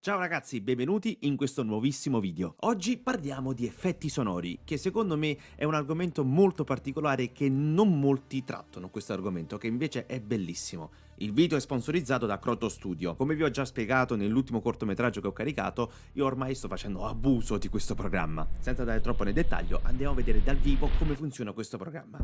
Ciao ragazzi, benvenuti in questo nuovissimo video. Oggi parliamo di effetti sonori, che secondo me è un argomento molto particolare che non molti trattano, questo argomento, che invece è bellissimo. Il video è sponsorizzato da Croto Studio. Come vi ho già spiegato nell'ultimo cortometraggio che ho caricato, io ormai sto facendo abuso di questo programma. Senza dare troppo nel dettaglio, andiamo a vedere dal vivo come funziona questo programma.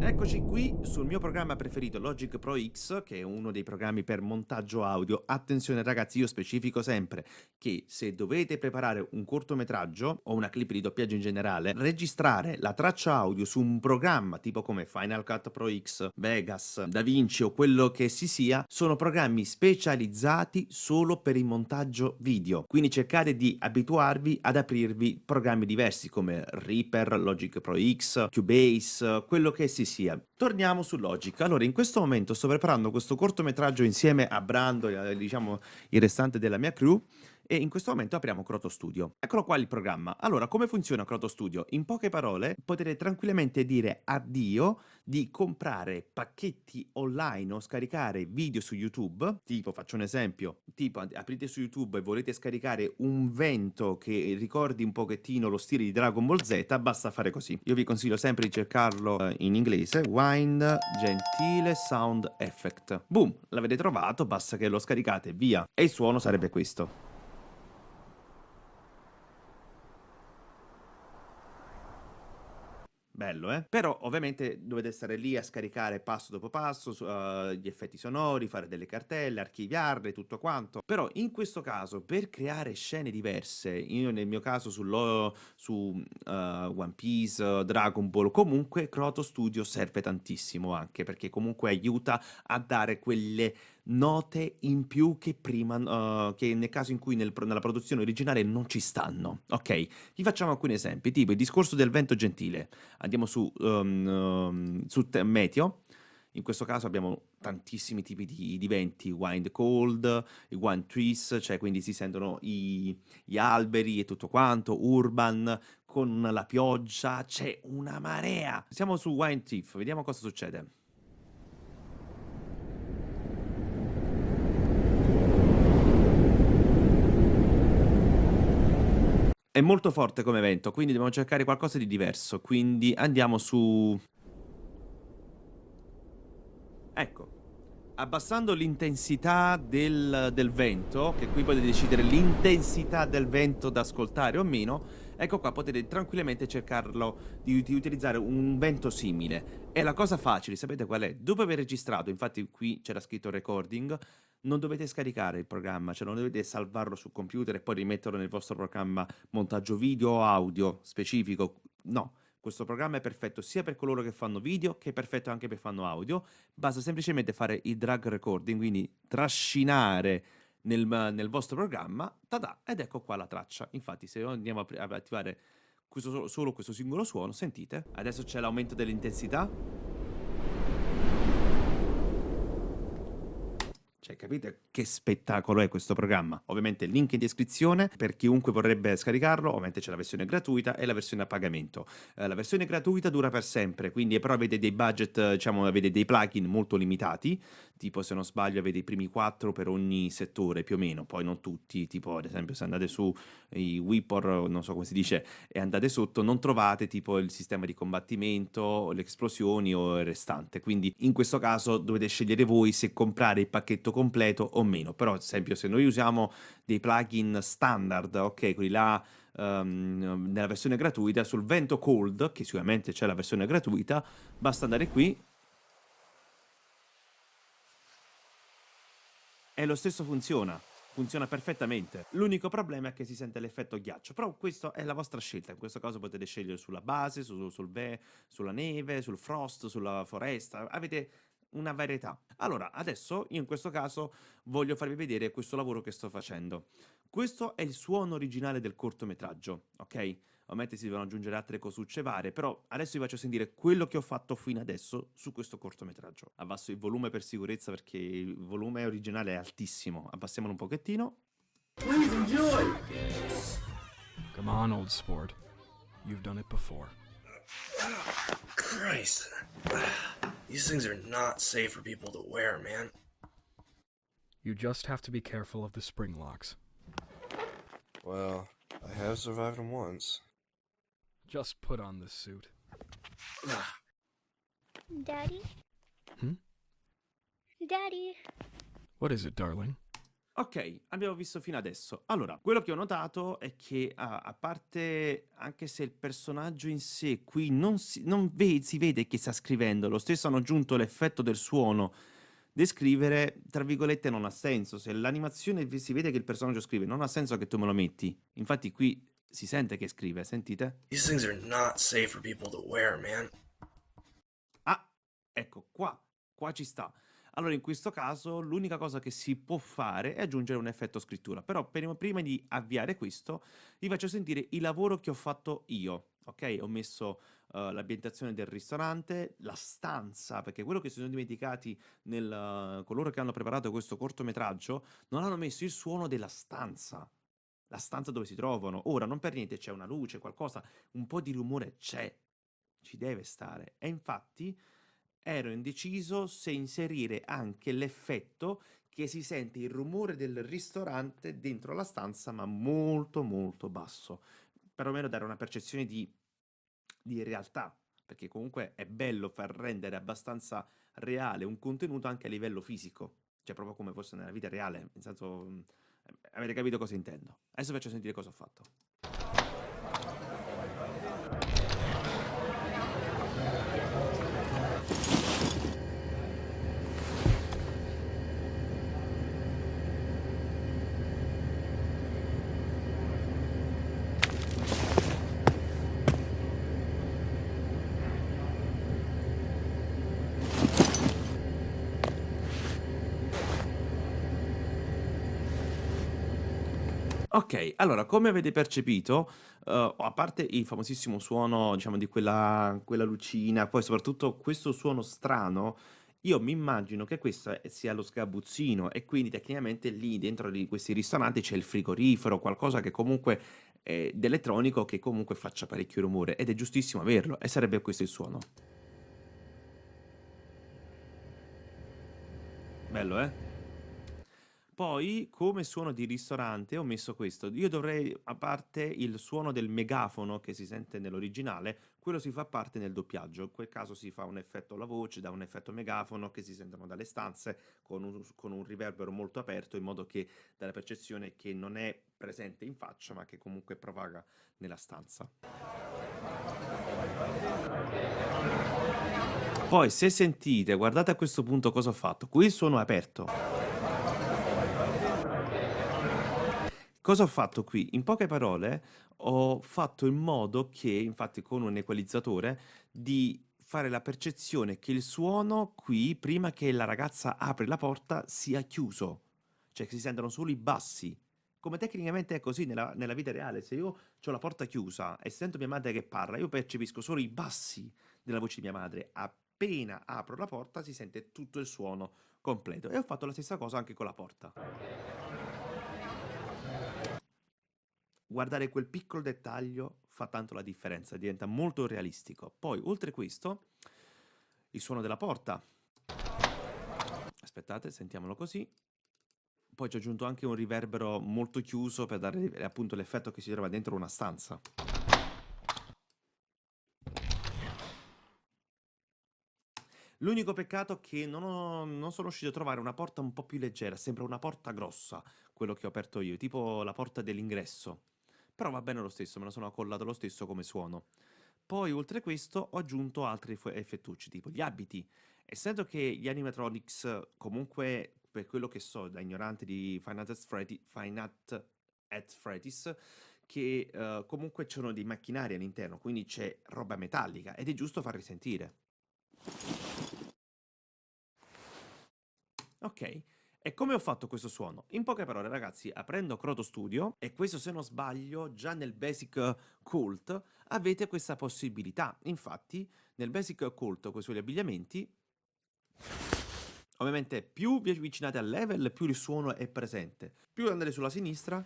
Eccoci qui sul mio programma preferito Logic Pro X, che è uno dei programmi per montaggio audio. Attenzione ragazzi, io specifico sempre che se dovete preparare un cortometraggio o una clip di doppiaggio in generale, registrare la traccia audio su un programma tipo come Final Cut Pro X, Vegas, DaVinci o quello che si sia, sono programmi specializzati solo per il montaggio video. Quindi cercate di abituarvi ad aprirvi programmi diversi come Reaper, Logic Pro X, Cubase, quello che si sia. Torniamo su Logic. Allora, in questo momento sto preparando questo cortometraggio insieme a Brando, diciamo il restante della mia crew, e in questo momento apriamo Croto Studio. Eccolo qua il programma. Allora, come funziona Croto Studio? In poche parole, potete tranquillamente dire addio di comprare pacchetti online o scaricare video su YouTube. Tipo, faccio un esempio, tipo aprite su YouTube e volete scaricare un vento che ricordi un pochettino lo stile di Dragon Ball Z, basta fare così. Io vi consiglio sempre di cercarlo in inglese, Wind Gentile Sound Effect. Boom, l'avete trovato, basta che lo scaricate, via. E il suono sarebbe questo. Bello, eh? Però ovviamente dovete stare lì a scaricare passo dopo passo gli effetti sonori, fare delle cartelle, archiviarle, tutto quanto. Però in questo caso, per creare scene diverse, io nel mio caso su One Piece, Dragon Ball, comunque Croto Studio serve tantissimo anche, perché comunque aiuta a dare quelle note in più che prima, che nel caso in cui nella produzione originale non ci stanno, ok? Vi facciamo alcuni esempi, tipo il discorso del vento gentile. Andiamo su Meteo. In questo caso abbiamo tantissimi tipi di venti, wind cold, i wind trees, cioè quindi si sentono gli alberi e tutto quanto, urban, con la pioggia, c'è una marea. Siamo su wind thief, vediamo cosa succede. È molto forte come vento, quindi dobbiamo cercare qualcosa di diverso. Quindi andiamo su... Ecco. Abbassando l'intensità del vento, che qui potete decidere l'intensità del vento da ascoltare o meno, ecco qua potete tranquillamente cercarlo di utilizzare un vento simile. E la cosa facile, sapete qual è? Dopo aver registrato, infatti qui c'era scritto recording, non dovete scaricare il programma, cioè non dovete salvarlo sul computer e poi rimetterlo nel vostro programma montaggio video o audio specifico. No, questo programma è perfetto sia per coloro che fanno video che è perfetto anche per fanno audio. Basta semplicemente fare il drag recording, quindi trascinare nel vostro programma, tada, ed ecco qua la traccia. Infatti se andiamo ad attivare solo questo singolo suono, sentite? Adesso c'è l'aumento dell'intensità. Cioè, capite che spettacolo è questo programma? Ovviamente il link in descrizione per chiunque vorrebbe scaricarlo, ovviamente c'è la versione gratuita e la versione a pagamento. La versione gratuita dura per sempre, quindi però avete dei budget, diciamo, avete dei plugin molto limitati, tipo se non sbaglio avete i primi 4 per ogni settore più o meno, poi non tutti, tipo ad esempio se andate su i Weapor, non so come si dice, e andate sotto non trovate tipo il sistema di combattimento, le esplosioni o il restante, quindi in questo caso dovete scegliere voi se comprare il pacchetto completo o meno. Però ad esempio se noi usiamo dei plugin standard, ok, quelli là nella versione gratuita, sul vento cold, che sicuramente c'è la versione gratuita, basta andare qui e lo stesso funziona. Funziona perfettamente. L'unico problema è che si sente l'effetto ghiaccio, però questa è la vostra scelta. In questo caso potete scegliere sulla base, sulla neve, sul frost, sulla foresta. Avete una varietà. Allora, adesso io in questo caso voglio farvi vedere questo lavoro che sto facendo. Questo è il suono originale del cortometraggio, ok? Ovviamente si devono aggiungere altre cosucce varie, però adesso vi faccio sentire quello che ho fatto fino adesso su questo cortometraggio. Abbasso il volume per sicurezza perché il volume originale è altissimo. Abbassiamolo un pochettino. Please enjoy! Come on, old sport. You've done it before. Christ. These things are not safe for people to wear, man. You just have to be careful of the spring locks. Well, I have survived them once. Just put on this suit. Daddy? Hmm? Daddy? What is it, darling? Ok, abbiamo visto fino adesso. Allora, quello che ho notato è che, a parte anche se il personaggio in sé qui non si vede che sta scrivendo, lo stesso hanno aggiunto l'effetto del suono. Descrivere, tra virgolette, non ha senso. Se l'animazione si vede che il personaggio scrive, non ha senso che tu me lo metti. Infatti qui si sente che scrive, sentite? These things are not safe for people to wear, man. Ah, ecco, qua ci sta. Allora, in questo caso, l'unica cosa che si può fare è aggiungere un effetto scrittura. Però, prima di avviare questo, vi faccio sentire il lavoro che ho fatto io. Ok? Ho messo l'ambientazione del ristorante, la stanza, perché quello che si sono dimenticati coloro che hanno preparato questo cortometraggio, non hanno messo il suono della stanza. La stanza dove si trovano. Ora, non per niente c'è una luce, qualcosa, un po' di rumore c'è. Ci deve stare. E infatti ero indeciso se inserire anche l'effetto che si sente il rumore del ristorante dentro la stanza, ma molto molto basso. Perlomeno dare una percezione di realtà, perché comunque è bello far rendere abbastanza reale un contenuto anche a livello fisico, cioè proprio come fosse nella vita reale, nel senso, avete capito cosa intendo. Adesso faccio sentire cosa ho fatto. Ok, allora, come avete percepito, a parte il famosissimo suono, diciamo, di quella lucina, poi soprattutto questo suono strano, io mi immagino che questo sia lo sgabuzzino e quindi tecnicamente lì dentro di questi ristoranti c'è il frigorifero, qualcosa che comunque è d'elettronico che comunque faccia parecchio rumore ed è giustissimo averlo e sarebbe questo il suono. Bello, eh? Poi, come suono di ristorante, ho messo questo. Io dovrei, a parte il suono del megafono che si sente nell'originale, quello si fa parte nel doppiaggio. In quel caso si fa un effetto alla voce, da un effetto megafono che si sentono dalle stanze con un riverbero molto aperto, in modo che dà la percezione che non è presente in faccia, ma che comunque propaga nella stanza. Poi, se sentite, guardate a questo punto cosa ho fatto. Qui il suono è aperto. Cosa ho fatto qui? In poche parole, ho fatto in modo che, infatti con un equalizzatore, di fare la percezione che il suono qui, prima che la ragazza apre la porta, sia chiuso. Cioè che si sentono solo i bassi. Come tecnicamente è così nella vita reale. Se io ho la porta chiusa e sento mia madre che parla, io percepisco solo i bassi della voce di mia madre. Appena apro la porta si sente tutto il suono completo. E ho fatto la stessa cosa anche con la porta. Guardare quel piccolo dettaglio fa tanto la differenza, diventa molto realistico. Poi, oltre questo, il suono della porta. Aspettate, sentiamolo così. Poi ci ho aggiunto anche un riverbero molto chiuso per dare appunto l'effetto che si trova dentro una stanza. L'unico peccato è che non sono riuscito a trovare una porta un po' più leggera, sembra una porta grossa, quello che ho aperto io, tipo la porta dell'ingresso. Però va bene lo stesso, me la sono accollato lo stesso come suono. Poi, oltre questo, ho aggiunto altri effettucci, tipo gli abiti. Essendo che gli animatronics, comunque, per quello che so, da ignorante di Five Nights at Freddy's, che comunque c'erano dei macchinari all'interno, quindi c'è roba metallica ed è giusto farli sentire. Ok, e come ho fatto questo suono? In poche parole, ragazzi, aprendo Croto Studio, e questo se non sbaglio, già nel Basic Cult avete questa possibilità. Infatti, nel Basic Cult, con i suoi abbigliamenti, ovviamente più vi avvicinate al level, più il suono è presente. Più andate sulla sinistra,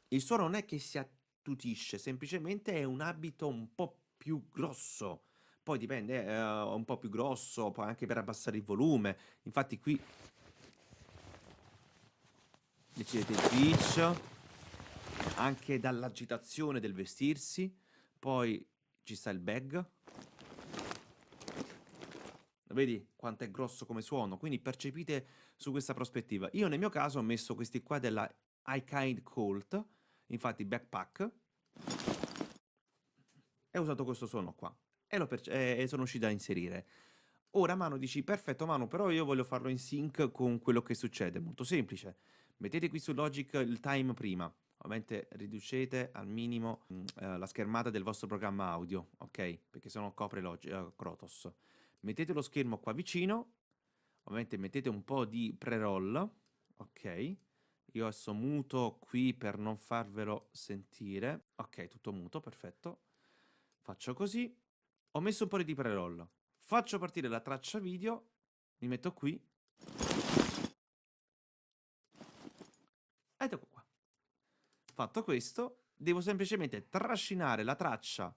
il suono non è che si attutisce, semplicemente è un abito un po' più grosso. poi dipende, un po' più grosso, poi anche per abbassare il volume. Infatti qui decidete il pitch, anche dall'agitazione del vestirsi, poi ci sta il bag. Vedi quanto è grosso come suono? Quindi percepite su questa prospettiva. Io nel mio caso ho messo questi qua della iKind Colt, infatti backpack, e ho usato questo suono qua. E sono uscito a inserire. Ora Manu dici, perfetto Manu, però io voglio farlo in sync con quello che succede. Molto semplice. Mettete qui su Logic il time prima. Ovviamente riducete al minimo la schermata del vostro programma audio, ok? Perché sennò copre Krotos. Mettete lo schermo qua vicino, ovviamente mettete un po' di pre-roll, ok? Io adesso muto qui per non farvelo sentire. Ok, tutto muto, perfetto. Faccio così. Ho messo un po' di pre-roll. Faccio partire la traccia video, mi metto qui. Ed ecco qua. Fatto questo, devo semplicemente trascinare la traccia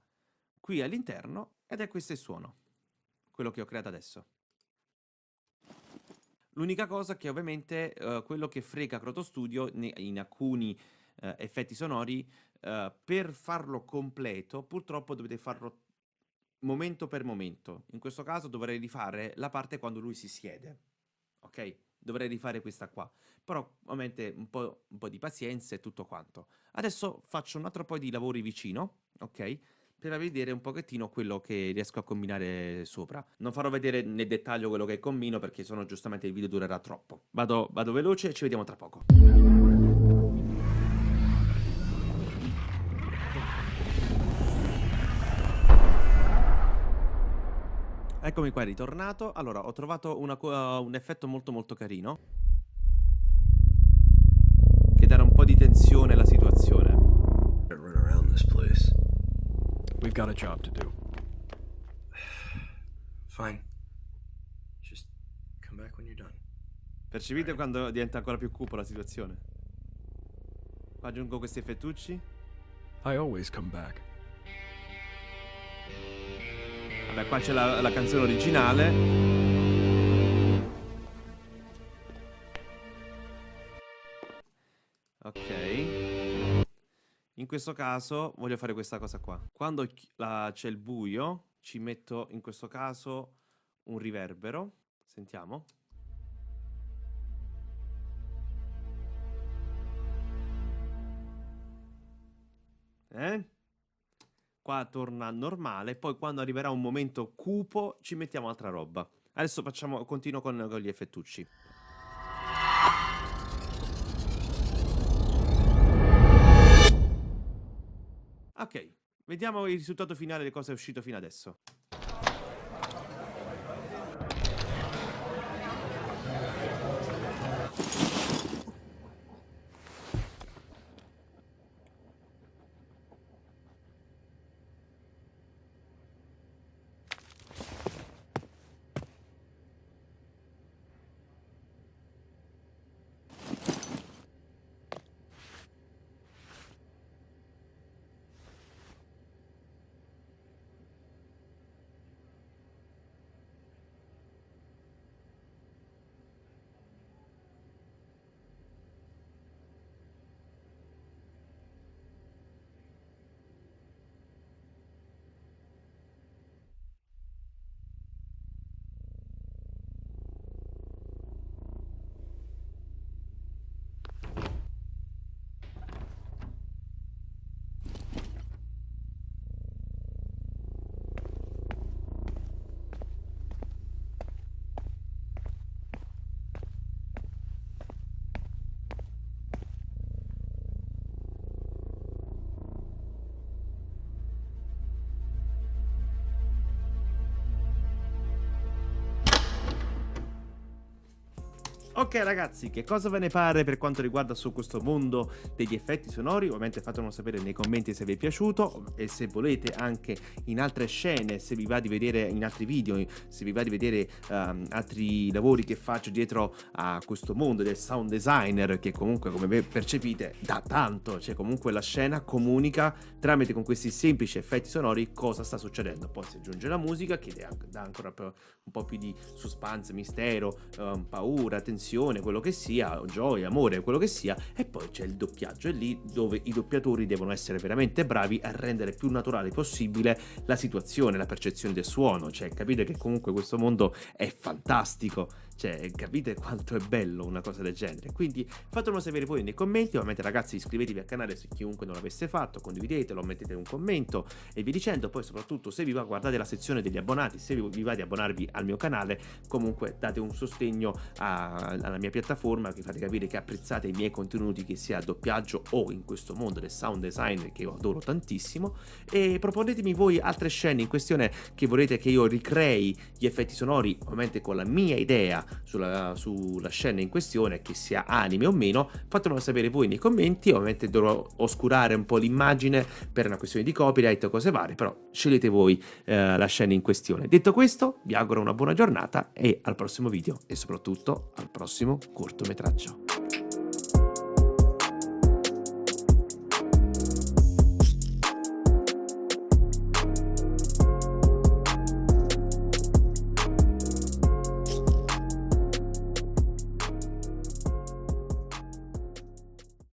qui all'interno ed è questo il suono. Quello che ho creato adesso. L'unica cosa che ovviamente quello che frega Croto Studio in alcuni effetti sonori, per farlo completo purtroppo dovete farlo momento per momento. In questo caso dovrei rifare la parte quando lui si siede, ok? Dovrei rifare questa qua, però ovviamente un po' di pazienza e tutto quanto. Adesso faccio un altro po' di lavori vicino, ok? Per vedere un pochettino quello che riesco a combinare sopra. Non farò vedere nel dettaglio quello che combino perché sennò giustamente il video durerà troppo. Vado veloce e ci vediamo tra poco. Eccomi qua, ritornato. Allora, ho trovato un effetto molto carino che dà un po' di tensione alla situazione. Run around this place. We've got a job to do. Fine. Just come back when you're done. Percepite quando diventa ancora più cupa la situazione? Qua aggiungo questi effettucci. I always come back. Vabbè, qua c'è la canzone originale. Ok. In questo caso voglio fare questa cosa qua. Quando c'è il buio, ci metto in questo caso un riverbero. Sentiamo. Qua torna normale, poi quando arriverà un momento cupo ci mettiamo altra roba. Adesso continuo con gli effettucci. Ok, vediamo il risultato finale di cosa è uscito fino adesso. Ok ragazzi, che cosa ve ne pare per quanto riguarda su questo mondo degli effetti sonori? Ovviamente fatemelo sapere nei commenti se vi è piaciuto e se volete anche in altre scene, se vi va di vedere in altri video, se vi va di vedere altri lavori che faccio dietro a questo mondo del sound designer, che comunque come percepite dà tanto, cioè comunque la scena comunica tramite con questi semplici effetti sonori cosa sta succedendo. Poi si aggiunge la musica che dà ancora un po' più di suspense, mistero, paura, tensione, quello che sia, gioia, amore, quello che sia, e poi c'è il doppiaggio, è lì dove i doppiatori devono essere veramente bravi a rendere più naturale possibile la situazione, la percezione del suono, cioè capite che comunque questo mondo è fantastico, cioè capite quanto è bello una cosa del genere. Quindi fatemelo sapere voi nei commenti. Ovviamente ragazzi, iscrivetevi al canale se chiunque non l'avesse fatto, condividetelo, mettete un commento e vi dicendo. Poi soprattutto se vi va, guardate la sezione degli abbonati, se vi va di abbonarvi al mio canale, comunque date un sostegno alla mia piattaforma, che fate capire che apprezzate i miei contenuti, che sia a doppiaggio o in questo mondo del sound design che io adoro tantissimo, e proponetemi voi altre scene in questione che volete che io ricrei gli effetti sonori, ovviamente con la mia idea sulla scena in questione, che sia anime o meno. Fatemelo sapere voi nei commenti. Ovviamente dovrò oscurare un po' l'immagine per una questione di copyright o cose varie, però scegliete voi la scena in questione. Detto questo, vi auguro una buona giornata e al prossimo video, e soprattutto al prossimo cortometraggio.